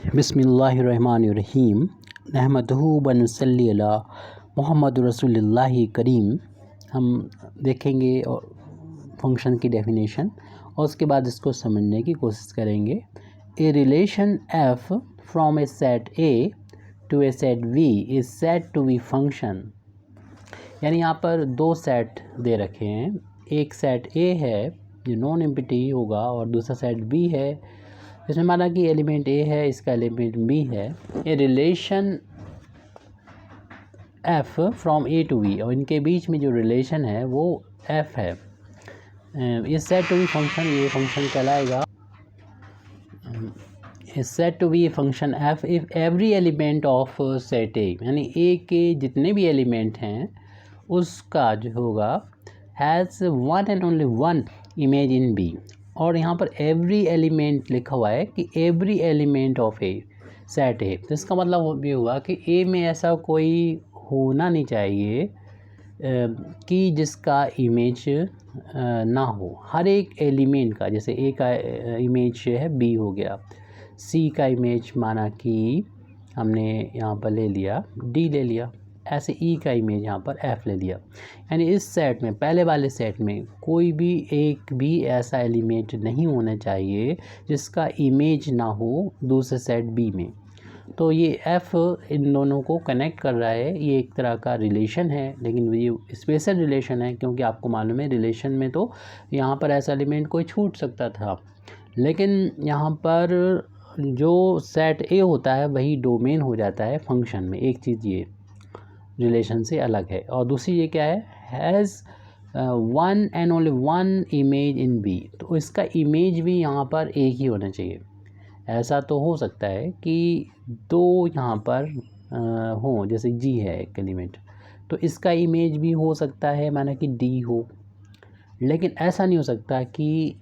बिस्मिल्लाहिर्रहमानिर्रहीम नहमदहू व नसल्ली अला मुहम्मद रसूलुल्लाहि करीम। हम देखेंगे फंक्शन की डेफिनेशन और उसके बाद इसको समझने की कोशिश करेंगे। A relation F from a set A to a set B is set to B function. यानी यहाँ पर दो सेट दे रखे हैं, एक सेट ए है जो नॉन एम्प्टी होगा और दूसरा सेट बी है इसमें माना कि एलिमेंट ए है, इसका एलिमेंट बी है। A relation F from A to B और इनके बीच में जो रिलेशन है वो एफ है। इस सेट टू बी फंक्शन, ये फंक्शन कहलाएगा इस set to B function F if every element of set A, यानी ए के जितने भी एलिमेंट हैं उसका जो होगा has one and only one image in B. और यहाँ पर एवरी एलिमेंट लिखा हुआ है कि every element of A set A, तो इसका मतलब ये हुआ कि ए में ऐसा कोई होना नहीं चाहिए कि जिसका इमेज ना हो। हर एक एलिमेंट का, जैसे ए का इमेज है बी हो गया, सी का इमेज माना कि हमने यहाँ पर ले लिया डी ले लिया, ऐसे ई का इमेज यहाँ पर एफ ले लिया। यानी इस सेट में, पहले वाले सेट में कोई भी एक भी ऐसा एलिमेंट नहीं होना चाहिए जिसका इमेज ना हो दूसरे सेट बी में। तो ये एफ इन दोनों को कनेक्ट कर रहा है, ये एक तरह का रिलेशन है, लेकिन ये स्पेशल रिलेशन है क्योंकि आपको मालूम है रिलेशन में तो यहाँ पर ऐसा एलिमेंट कोई छूट सकता था, लेकिन यहाँ पर जो सेट ए होता है वही डोमेन हो जाता है फंक्शन में। एक चीज़ ये रिलेशन से अलग है। और दूसरी ये क्या है, has one and only one image in B, तो इसका इमेज भी यहाँ पर एक ही होना चाहिए। ऐसा तो हो सकता है कि दो यहाँ पर हो, जैसे जी है एक एलिमेंट, तो इसका इमेज भी हो सकता है माना कि डी हो, लेकिन ऐसा नहीं हो सकता कि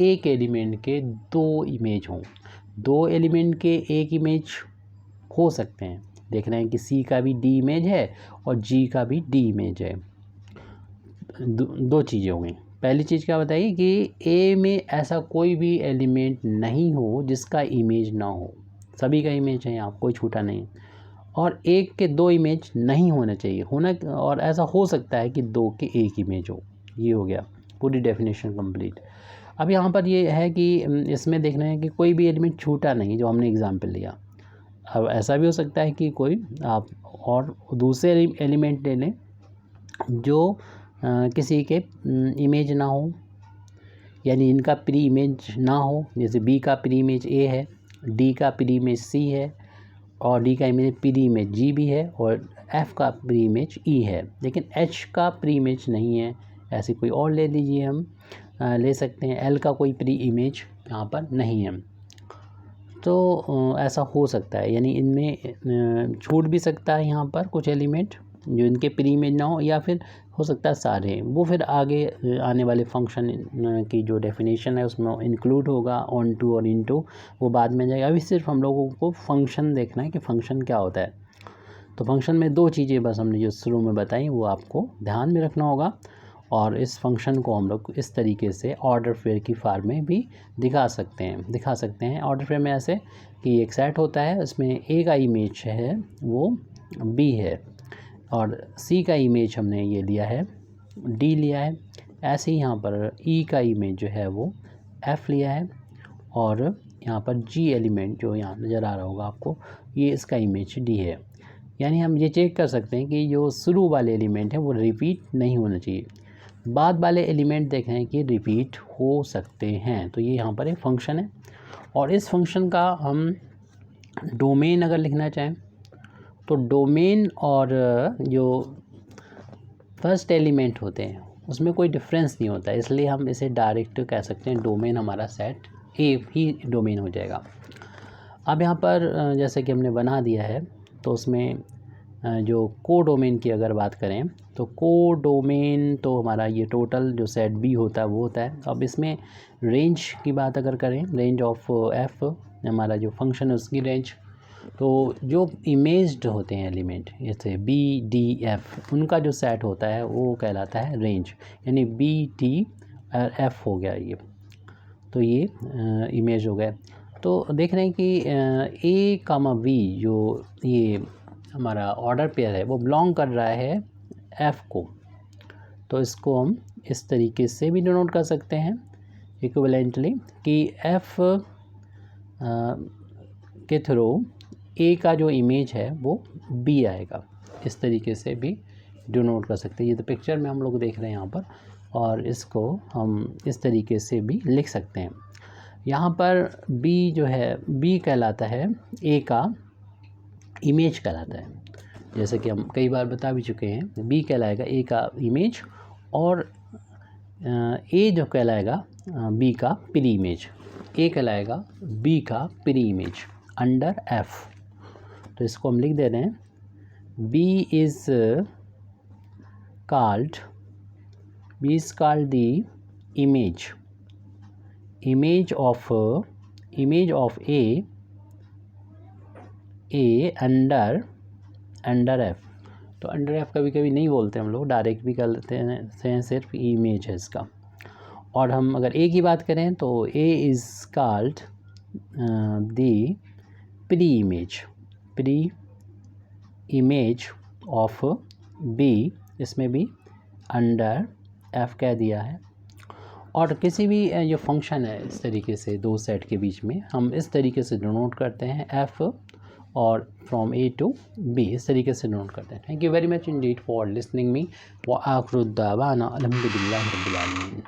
एक एलिमेंट के दो इमेज हों। दो एलिमेंट के एक इमेज हो सकते हैं, देख रहे हैं कि सी का भी डी इमेज है और जी का भी डी इमेज है। दो चीज़ें हो गई। पहली चीज़ क्या बताइए कि ए में ऐसा कोई भी एलिमेंट नहीं हो जिसका इमेज ना हो, सभी का इमेज है, यहाँ कोई छूटा नहीं। और एक के दो इमेज नहीं होना चाहिए, होना और ऐसा हो सकता है कि दो के एक इमेज हो। ये हो गया पूरी डेफिनेशन कंप्लीट। अब यहाँ पर ये है कि इसमें देखना है कि कोई भी एलिमेंट छूटा नहीं, जो हमने एग्जाम्पल लिया। अब ऐसा भी हो सकता है कि कोई आप और दूसरे एलिमेंट ले लें जो किसी के इमेज ना हो, यानी इनका प्री इमेज ना हो। जैसे बी का प्री इमेज ए है, डी का प्री इमेज सी है और डी का इमेज प्री इमेज जी भी है और एफ का प्री इमेज ई है, लेकिन एच का प्री इमेज नहीं है। ऐसे कोई और ले लीजिए, हम ले सकते हैं एल का कोई प्री इमेज यहाँ पर नहीं है। तो ऐसा हो सकता है, यानी इनमें छूट भी सकता है यहाँ पर कुछ एलिमेंट जो इनके प्री इमेज ना हो, या फिर हो सकता है सारे। वो फिर आगे आने वाले फंक्शन की जो डेफिनेशन है उसमें इंक्लूड होगा, ऑन टू और इन टू, वो बाद में जाएगा। अभी सिर्फ हम लोगों को फंक्शन देखना है कि फंक्शन क्या होता है। तो फंक्शन में दो चीज़ें बस हमने जो शुरू में बताई वो आपको ध्यान में रखना होगा, और इस फंक्शन को हम लोग इस तरीके से ऑर्डर फेयर की फॉर्म में भी दिखा सकते हैं। ऑर्डर फेयर में ऐसे कि एक सेट होता है, उसमें ए का इमेज है वो बी है और सी का इमेज हमने ये लिया है डी लिया है। ऐसे ही यहाँ पर ई का इमेज जो है वो एफ लिया है और यहाँ पर जी एलिमेंट जो यहाँ नज़र आ रहा होगा आपको, ये इसका इमेज डी है। यानी हम ये चेक कर सकते हैं कि जो शुरू वाले एलिमेंट है वो रिपीट नहीं होना चाहिए, बाद वाले एलिमेंट देख रहे हैं कि रिपीट हो सकते हैं। तो ये यहाँ पर एक फंक्शन है, और इस फंक्शन का हम डोमेन अगर लिखना चाहें तो डोमेन और जो फर्स्ट एलिमेंट होते हैं उसमें कोई डिफरेंस नहीं होता है, इसलिए हम इसे डायरेक्ट कह सकते हैं डोमेन हमारा सेट ए ही डोमेन हो जाएगा। अब यहाँ पर जैसे कि हमने बना दिया है, तो उसमें जो को डोमेन की अगर बात करें तो को डोमेन तो हमारा ये टोटल जो सेट बी होता है वो होता है। अब इसमें रेंज की बात अगर करें, रेंज ऑफ एफ हमारा जो फंक्शन है उसकी रेंज, तो जो इमेज्ड होते हैं एलिमेंट जैसे बी डी एफ, उनका जो सेट होता है वो कहलाता है रेंज। यानी बी डी एफ हो गया ये, तो ये इमेज हो गए। तो देख रहे हैं कि ए कामा बी जो ये हमारा ऑर्डर पेयर है वो बिलोंग कर रहा है एफ़ को, तो इसको हम इस तरीके से भी डिनोट कर सकते हैं इक्विवेलेंटली कि एफ़ के थ्रू ए का जो इमेज है वो बी आएगा, इस तरीके से भी डिनोट कर सकते हैं। ये तो पिक्चर में हम लोग देख रहे हैं यहाँ पर, और इसको हम इस तरीके से भी लिख सकते हैं। यहाँ पर बी जो है, बी कहलाता है ए का इमेज कहलाता है, जैसे कि हम कई बार बता भी चुके हैं। बी कहलाएगा ए का इमेज और ए जो कहलाएगा बी का प्री इमेज। ए कहलाएगा बी का प्री इमेज अंडर एफ। तो इसको हम लिख दे रहे हैं, B is called the image of A under F. तो अंडर एफ कभी कभी नहीं बोलते हम लोग, डायरेक्ट भी कर लेते हैं, सिर्फ इमेज है इसका। और हम अगर ए की बात करें तो A is called the pre image of B, इसमें भी अंडर एफ कह दिया है। और किसी भी जो फंक्शन है इस तरीके से दो सेट के बीच में हम इस तरीके से डिनोट करते हैं, एफ़ और फ्रॉम ए टू बी, इस तरीके से डिनोट करते हैं। Thank you very much Indeed for listening me व आखिर दावाना अल्हम्दुलिल्लाहि रब्बिल आलमीन।